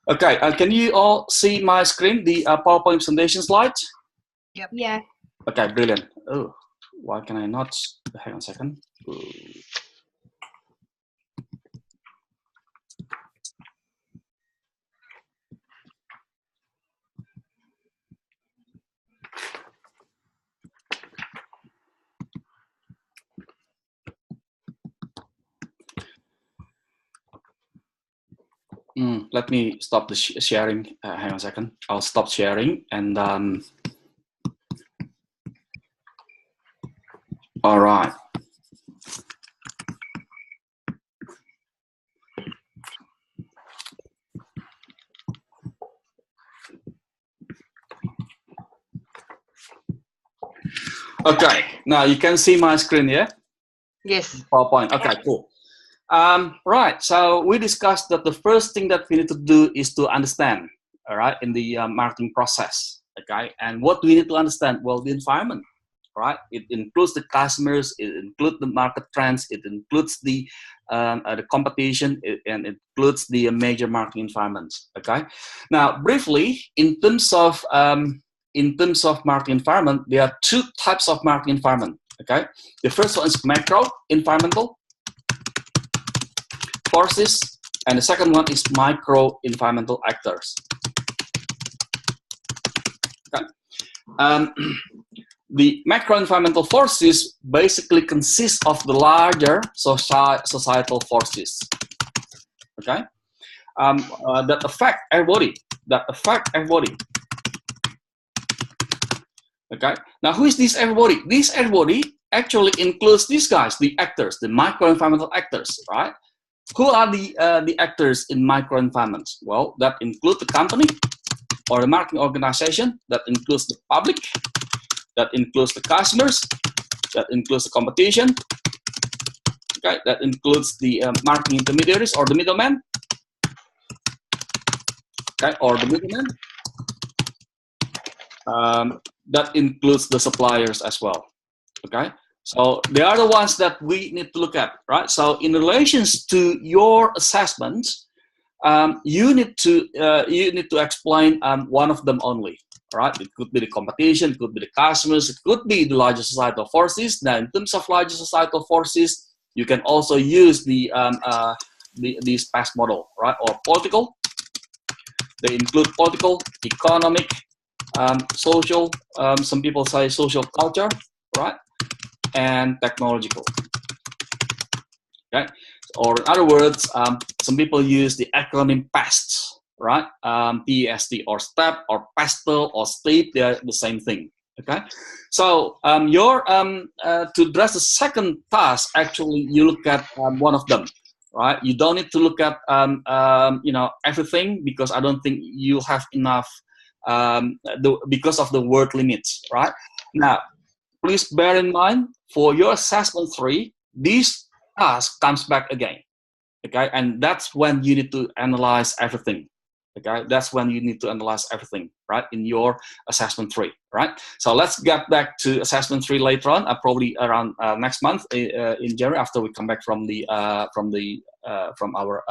Okay, can you all see my screen, the PowerPoint presentation slide? Yep. Yeah. Okay, brilliant. Oh, why can I not? Hang on a second. Let me stop the sharing. Hang on a second. I'll stop sharing and all right. Okay, now you can see my screen, yeah? Yes. PowerPoint. Okay, cool. Right, so we discussed that the first thing that we need to do is to understand, all right, in the marketing process, okay? And what do we need to understand? Well, the environment, right? It includes the customers, it includes the market trends, it includes the competition, and it includes the major marketing environments, okay? Now, briefly, in terms of marketing environment, there are two types of marketing environment, okay? The first one is macro environmental forces, and the second one is micro environmental actors. Okay. The macro environmental forces basically consist of the larger societal forces, okay, that affect everybody. Okay. Now, who is this everybody? This everybody actually includes these guys, the actors, the micro environmental actors, right? Who are the actors in micro environments? Well, that include the company or the marketing organization, that includes the public, that includes the customers, that includes the competition, okay, that includes the marketing intermediaries or the middleman, okay, or the middleman. That includes the suppliers as well, okay? So they are the ones that we need to look at, right? So in relation to your assessments, you need to explain one of them only, right? It could be the competition, it could be the customers, it could be the larger societal forces. Now, in terms of larger societal forces, you can also use the past model, right? Or political. They include political, economic, social. Some people say social culture, right? And technological. Okay. Or in other words, some people use the acronym PAST, right? PAST, or STEP, or PASTEL, or STEEP, they're the same thing. Okay. So to address the second task, actually, you look at one of them, right? You don't need to look at everything, because I don't think you have enough because of the word limits, right? Now, please bear in mind, for your assessment 3, this task comes back again, okay? And that's when you need to analyze everything, okay? That's when you need to analyze everything, right, in your assessment 3, right? So let's get back to assessment 3 later on, probably around next month in January, after we come back from our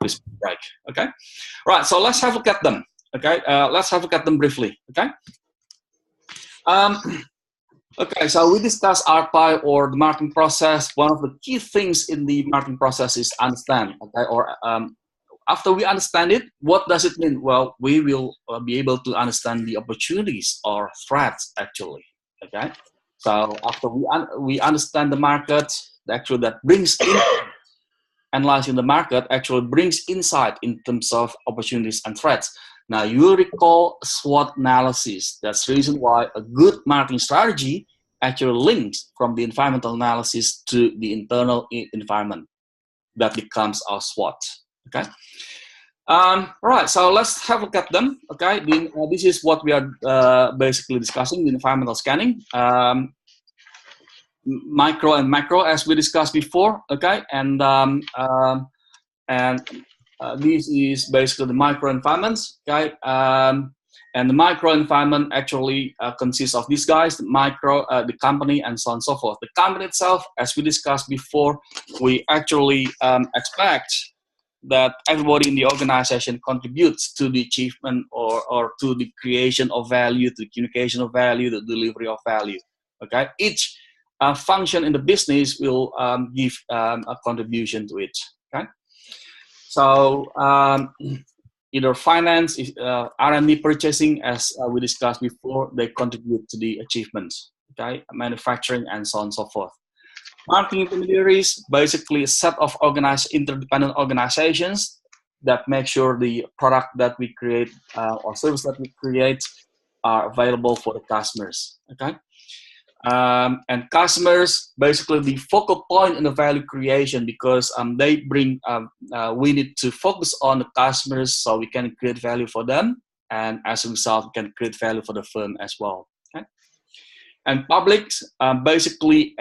Christmas break, okay? Right, so let's have a look at them, okay? Let's have a look at them briefly, okay? Okay, so we discussed RPI, or the marketing process. One of the key things in the marketing process is understand, okay? Or after we understand it, what does it mean? Well, we will be able to understand the opportunities or threats, actually, okay? So after we understand the market, actually that brings in, analyzing the market actually brings insight in terms of opportunities and threats. Now, you will recall SWOT analysis. That's the reason why a good marketing strategy actually links from the environmental analysis to the internal environment. That becomes our SWOT, okay? Right, so let's have a look at them, okay? This is what we are basically discussing, the environmental scanning. Micro and macro, as we discussed before, okay? And this is basically the micro environments, okay? And the micro environment actually consists of these guys, the micro, the company, and so on and so forth. The company itself, as we discussed before, we actually expect that everybody in the organization contributes to the achievement or to the creation of value, to the communication of value, the delivery of value. Okay, each function in the business will give a contribution to it. Okay, so either finance, R&D, purchasing, as we discussed before, they contribute to the achievements. Okay, manufacturing, and so on and so forth. Marketing intermediaries, basically a set of interdependent organizations that make sure the product that we create or service that we create are available for the customers. Okay, and customers, basically the focal point in the value creation, because they bring. We need to focus on the customers so we can create value for them, and as a result, we can create value for the firm as well. Okay? And publics, basically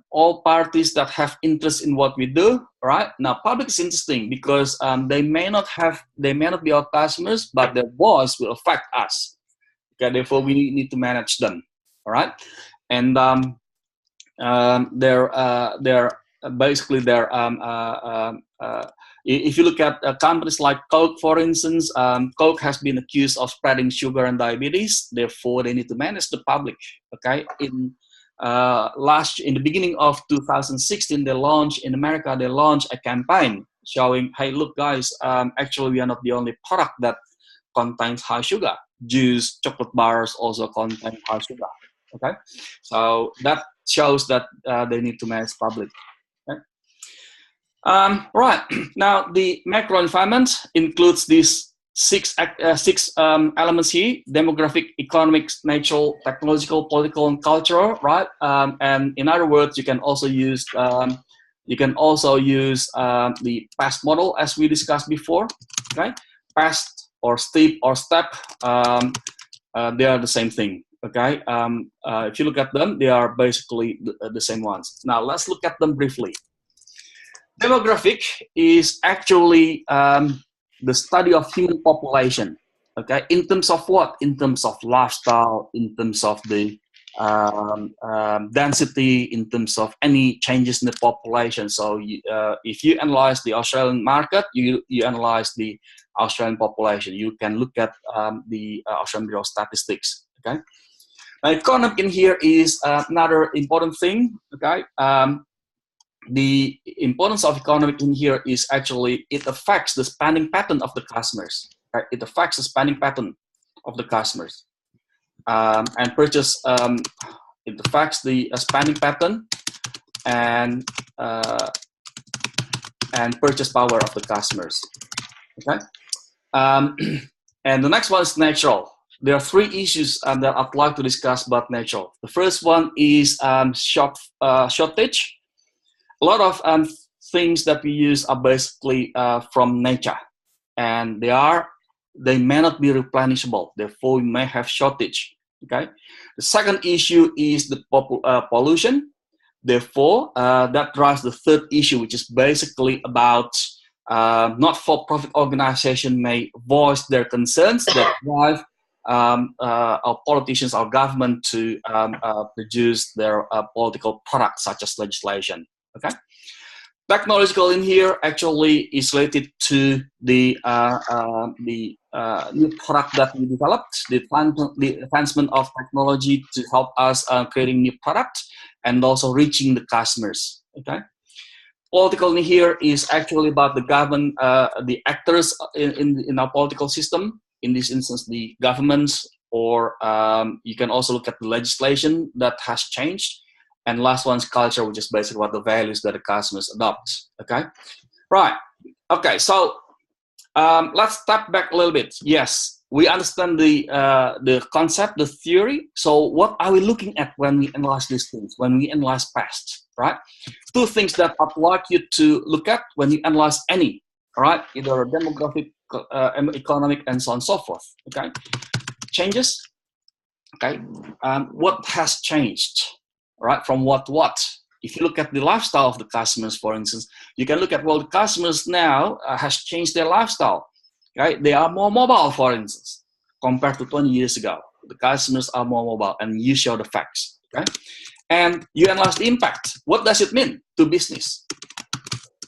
all parties that have interest in what we do, right? Now, public is interesting because they may not be our customers, but their voice will affect us. Okay, therefore we need to manage them. All right, and they're basically if you look at companies like Coke, for instance, Coke has been accused of spreading sugar and diabetes. Therefore, they need to manage the public. Okay, in the beginning of 2016, in America, they launched a campaign showing, hey, look, guys, actually, we are not the only product that contains high sugar. Juice, chocolate bars also contain high sugar. Okay, so that shows that they need to manage public. Okay? Right, now the macro environment includes these six elements here: demographic, economic, natural, technological, political, and cultural. Right, and in other words, you can also use the past model as we discussed before. Okay, past or steep or step, they are the same thing. Okay, if you look at them, they are basically the same ones. Now let's look at them briefly. Demographic is actually the study of human population. Okay, in terms of what? In terms of lifestyle, in terms of the density, in terms of any changes in the population. So if you analyze the Australian market, you analyze the Australian population. You can look at the Australian Bureau of Statistics. Okay. Now, economic in here is another important thing. Okay. The importance of economic in here is actually it affects the spending pattern of the customers. Right? It affects the spending pattern of the customers and purchase. It affects the spending pattern and purchase power of the customers. Okay, and the next one is natural. There are three issues that I'd like to discuss about natural. The first one is shortage. A lot of things that we use are basically from nature, and they may not be replenishable. Therefore, we may have shortage. Okay. The second issue is the pollution. Therefore, that drives the third issue, which is basically about not-for-profit organization may voice their concerns that drive our politicians, our government to produce their political products such as legislation. Okay, technological in here actually is related to the new product that we developed, the advancement of technology to help us creating new products and also reaching the customers. Okay. Political in here is actually about the government, the actors in our political system. In this instance, the governments, or you can also look at the legislation that has changed. And last one's culture, which is basically what the values that the customers adopt. Okay, right. Okay, so let's step back a little bit. Yes, we understand the concept, the theory. So what are we looking at when we analyze these things? When we analyze past, right? Two things that I'd like you to look at when you analyze any, all right? Either demographic, economic, and so on and so forth. Okay, changes. Okay, what has changed? Right, from what? If you look at the lifestyle of the customers, for instance, you can look at, well, the customers now has changed their lifestyle. Right, they are more mobile, for instance, compared to 20 years ago. The customers are more mobile, and you show the facts. Okay, and you analyze the impact. What does it mean to business?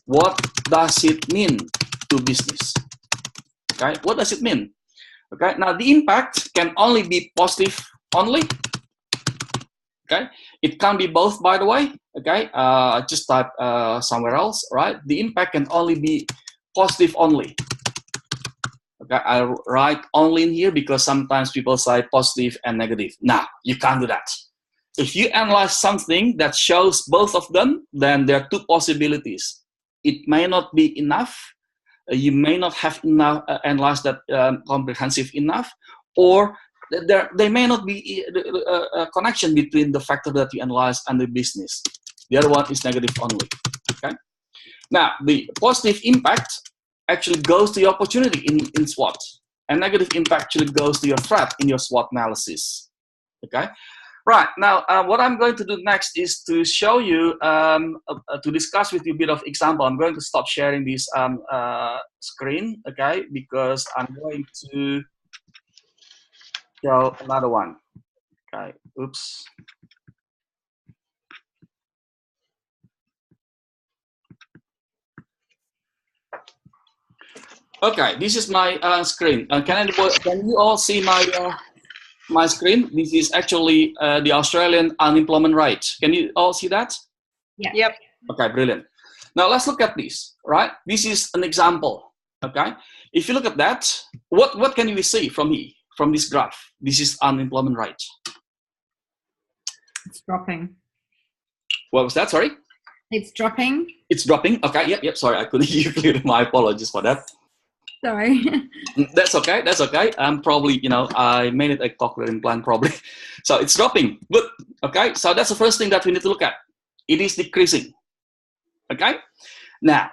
What does it mean to business. Okay, what does it mean? Okay, now the impact can only be positive only. Okay, it can be both, by the way. Okay, just type somewhere else, right? The impact can only be positive only. Okay, I write only in here because sometimes people say positive and negative. Now, you can't do that. If you analyze something that shows both of them, then there are two possibilities. It may not be enough. You may not have enough analyzed that comprehensive enough, or there may not be a connection between the factor that you analyze and the business. The other one is negative only. Okay. Now, the positive impact actually goes to your opportunity in SWOT, and negative impact actually goes to your threat in your SWOT analysis. Okay. Right, now what I'm going to do next is to show you, to discuss with you a bit of example. I'm going to stop sharing this screen, okay, because I'm going to show another one. Okay, oops. Okay, this is my screen. Can you all see my screen? This is actually the Australian unemployment rate. Can you all see that? Yeah. Yep. Okay, brilliant. Now let's look at this, right? This is an example, okay? If you look at that, what can you see from here, from this graph? This is unemployment rate. It's dropping. What was that, sorry? It's dropping. It's dropping, okay, yep, sorry, I couldn't hear you clearly, my apologies for that. Sorry. That's okay, that's okay. Probably, you know, I made it a cochlear implant probably. So it's dropping, good, okay? So that's the first thing that we need to look at. It is decreasing, okay? Now,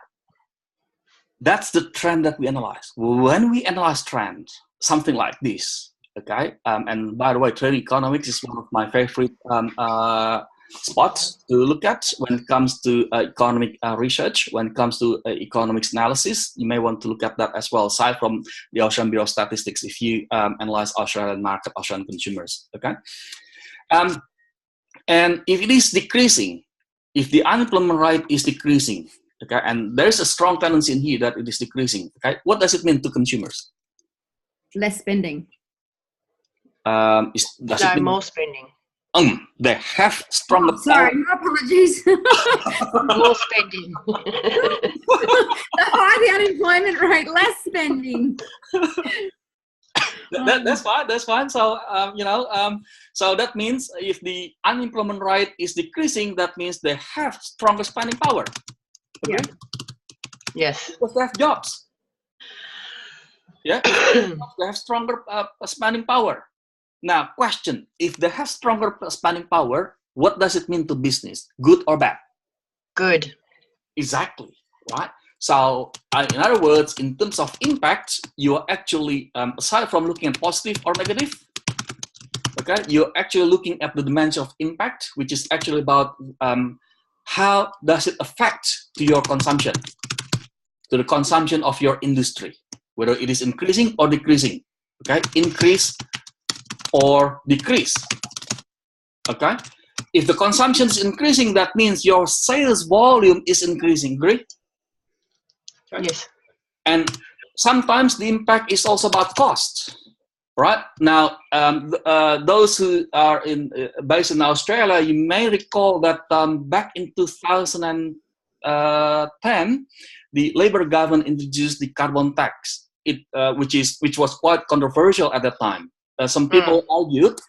that's the trend that we analyze. When we analyze trends, something like this, okay? And by the way, trend economics is one of my favorite spots to look at when it comes to economic research, when it comes to economics analysis. You may want to look at that as well, aside from the Australian Bureau of Statistics, if you analyze Australian market, Australian consumers, okay? And if it is decreasing, if the unemployment rate is decreasing, okay, and there's a strong tendency in here that it is decreasing, okay, what does it mean to consumers? Less spending. Does it mean more spending. They have stronger. Sorry, my apologies. More spending. The higher the unemployment rate, less spending. That's fine. That's fine. So you know, so that means if the unemployment rate is decreasing, that means they have stronger spending power. Okay? Yeah. Yes. Because they have jobs. Yeah, they have stronger spending power. Now, question: if they have stronger spending power, what does it mean to business? Good or bad? Good. Exactly. Right. So, in other words, in terms of impact, you are actually, aside from looking at positive or negative, okay, you're actually looking at the dimension of impact, which is actually about how does it affect to your consumption, to the consumption of your industry, whether it is increasing or decreasing, okay, increase or decrease, okay. If the consumption is increasing, that means your sales volume is increasing, agree? Okay. Yes. And sometimes the impact is also about cost, right? Now, those who are based in Australia, you may recall that back in 2010, the Labour government introduced the carbon tax, which was quite controversial at that time. Some people argued,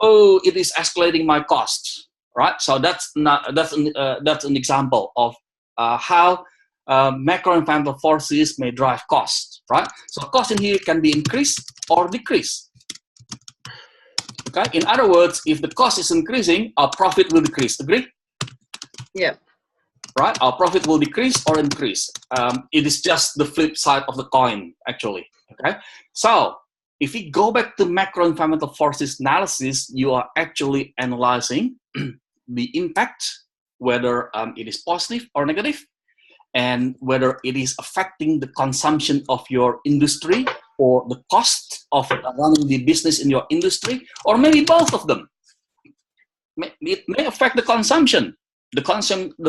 "Oh, it is escalating my costs," right? So that's an example of how macro-environmental forces may drive costs, right? So cost in here can be increased or decreased. Okay. In other words, if the cost is increasing, our profit will decrease. Agree? Yeah. Right. Our profit will decrease or increase. It is just the flip side of the coin, actually. Okay. So if we go back to macro-environmental forces analysis, you are actually analyzing the impact, whether it is positive or negative, and whether it is affecting the consumption of your industry or the cost of running the business in your industry, or maybe both of them. It may affect the consumption. The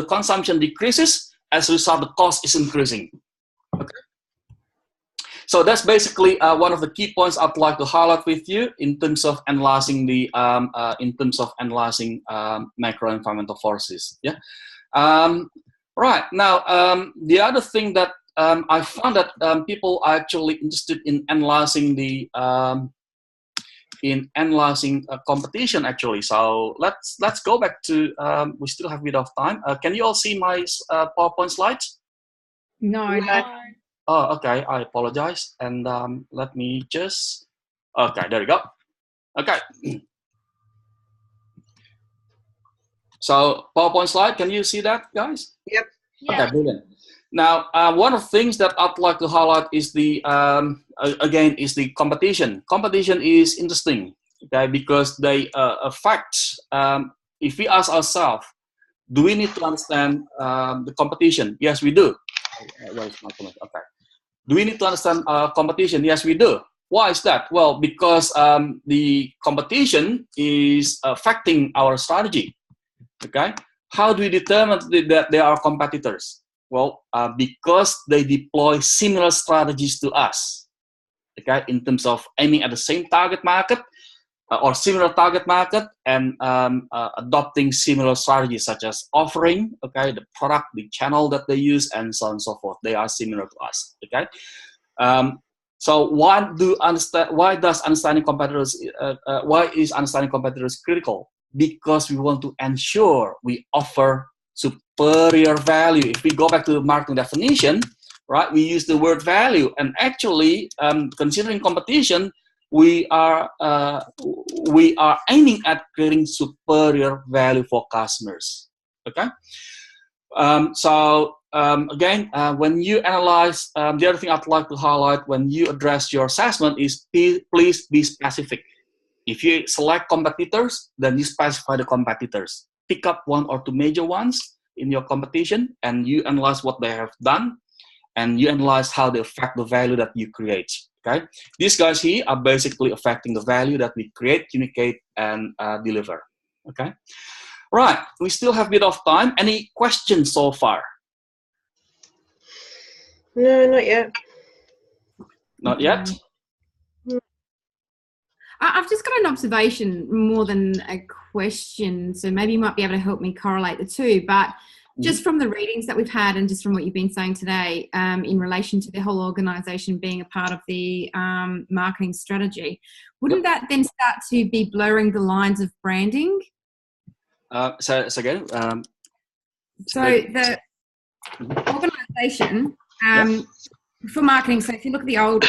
consumption decreases, as a result, the cost is increasing. Okay. So that's basically one of the key points I'd like to highlight with you in terms of analyzing the macro environmental forces. Yeah. Right now, the other thing that I found that people are actually interested in analyzing the competition actually. So let's go back to. We still have a bit of time. Can you all see my PowerPoint slides? No. Oh, okay. I apologize. And let me just. Okay, there you go. Okay. So PowerPoint slide. Can you see that, guys? Yep. Yeah. Okay, brilliant. Now, one of the things that I'd like to highlight is the competition. Competition is interesting, okay, because they affect. If we ask ourselves, do we need to understand the competition? Yes, we do. Where is my comment? Okay. Do we need to understand competition? Yes, we do. Why is that? Well, because the competition is affecting our strategy. Okay. How do we determine that they are competitors? Well, because they deploy similar strategies to us. Okay, in terms of aiming at the same target market or similar target market, and adopting similar strategies such as offering, okay, the product, the channel that they use, and so on and so forth. They are similar to us. Okay, so why is understanding competitors critical? Because we want to ensure we offer superior value. If we go back to the marketing definition, right, we use the word value, and actually, considering competition, we are aiming at creating superior value for customers. Okay. Again, when you analyze, the other thing I'd like to highlight when you address your assessment is please be specific. If you select competitors, then you specify the competitors. Pick up one or two major ones in your competition, and you analyze what they have done, and you analyze how they affect the value that you create. Okay, these guys here are basically affecting the value that we create, communicate, and deliver. Okay, right. We still have a bit of time. Any questions so far? No, not yet. Not yet. I've just got an observation more than a question, so maybe you might be able to help me correlate the two. But just from the readings that we've had and just from what you've been saying today in relation to the whole organisation being a part of the marketing strategy, wouldn't that then start to be blurring the lines of branding? So again? So the organisation... For marketing, so if you look at the old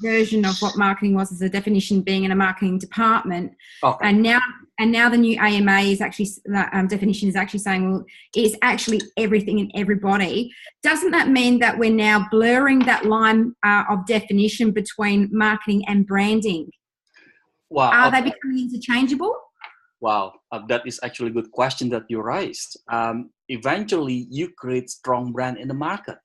version of what marketing was as a definition, being in a marketing department, okay. and now the new AMA is actually definition is actually saying, well, it's actually everything and everybody. Doesn't that mean that we're now blurring that line of definition between marketing and branding? Wow. Are they becoming interchangeable? Wow, that is actually a good question that you raised. Eventually, you create strong brand in the market.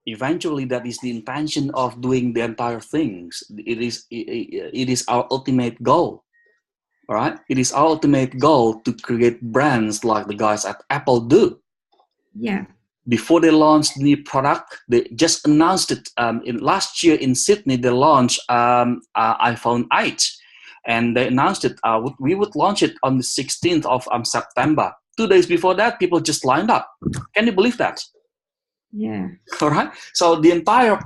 Eventually, that is the intention of doing the entire things. It is our ultimate goal, all right? It is our ultimate goal to create brands like the guys at Apple do. Yeah. Before they launched the new product, they just announced it. Last year in Sydney, they launched iPhone 8, and they announced it. We would launch it on the 16th of September. 2 days before that, people just lined up. Can you believe that? Yeah. All right. So the entire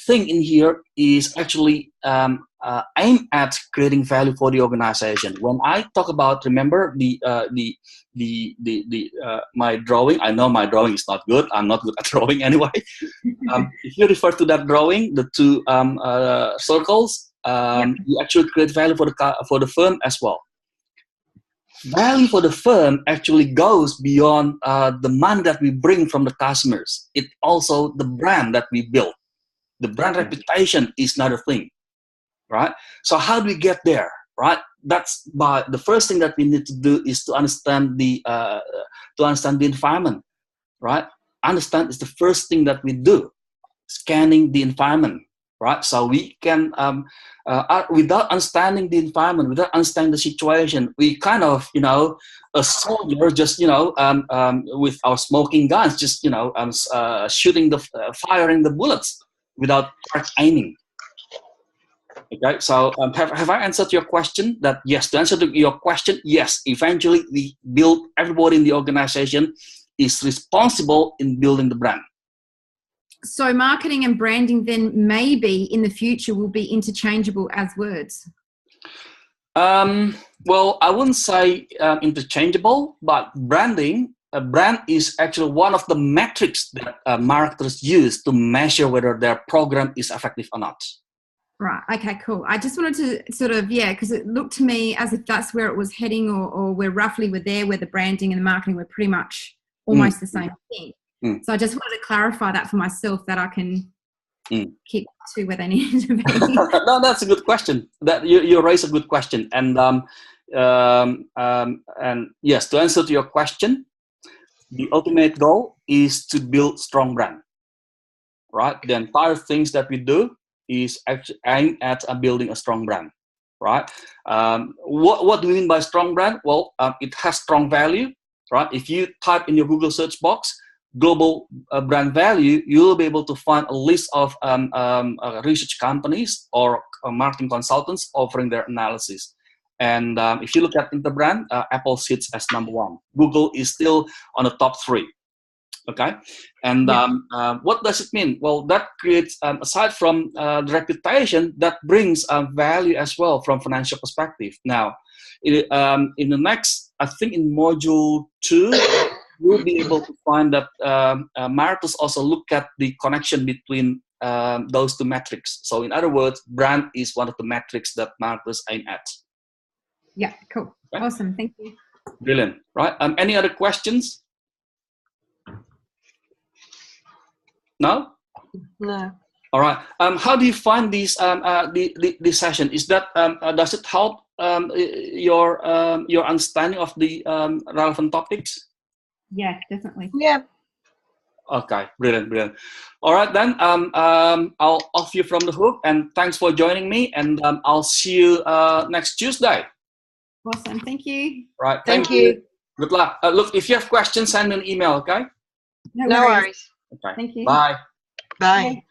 thing in here is actually aimed at creating value for the organization. When I talk about, remember my drawing. I know my drawing is not good. I'm not good at drawing anyway. If you refer to that drawing, the two circles, you actually create value for the firm as well. Value for the firm actually goes beyond the money that we bring from the customers. It also the brand that we build. The brand reputation is another thing, right? So how do we get there, right? That's by the first thing that we need to do is to understand the environment, right? Understand is the first thing that we do, scanning the environment. Right, so we can, without understanding the environment, without understanding the situation, we kind of, a soldier just, with our smoking guns, just, shooting firing the bullets, without correct aiming. Okay, so have I answered your question? That yes, to answer your question, yes. Eventually, everybody in the organization is responsible in building the brand. So marketing and branding then maybe in the future will be interchangeable as words. Well, I wouldn't say interchangeable, but a brand is actually one of the metrics that marketers use to measure whether their program is effective or not. Right. Okay, cool. I just wanted to sort of, because it looked to me as if that's where it was heading, or where the branding and the marketing were pretty much almost the same thing. So I just wanted to clarify that for myself, that I can keep to where they need to be. No, that's a good question. That you raise a good question, and yes, to answer to your question, the ultimate goal is to build strong brand. Right. The entire things that we do is actually aimed at building a strong brand. Right. What do we mean by strong brand? Well, it has strong value. Right. If you type in your Google search box global brand value, you'll be able to find a list of research companies or marketing consultants offering their analysis. And if you look at Interbrand, Apple sits as #1. Google is still on the top 3. Okay, and what does it mean? Well, that creates, aside from the reputation, that brings value as well from financial perspective. Now, in the next, I think in module 2, you'll be able to find that marketers also look at the connection between those two metrics. So in other words, brand is one of the metrics that marketers aim at. Yeah, cool. Okay. Awesome. Thank you. Brilliant. Right. Any other questions? No? No. All right. How do you find this this session? Is that does it help your understanding of the relevant topics? Yeah, definitely. Yeah. Okay, brilliant. All right, then I'll off you from the hook, and thanks for joining me, and I'll see you next Tuesday. Awesome, thank you. Right, Thank you. Good luck. Look, if you have questions, send me an email, okay? No worries. Okay. Thank you. Bye. Bye.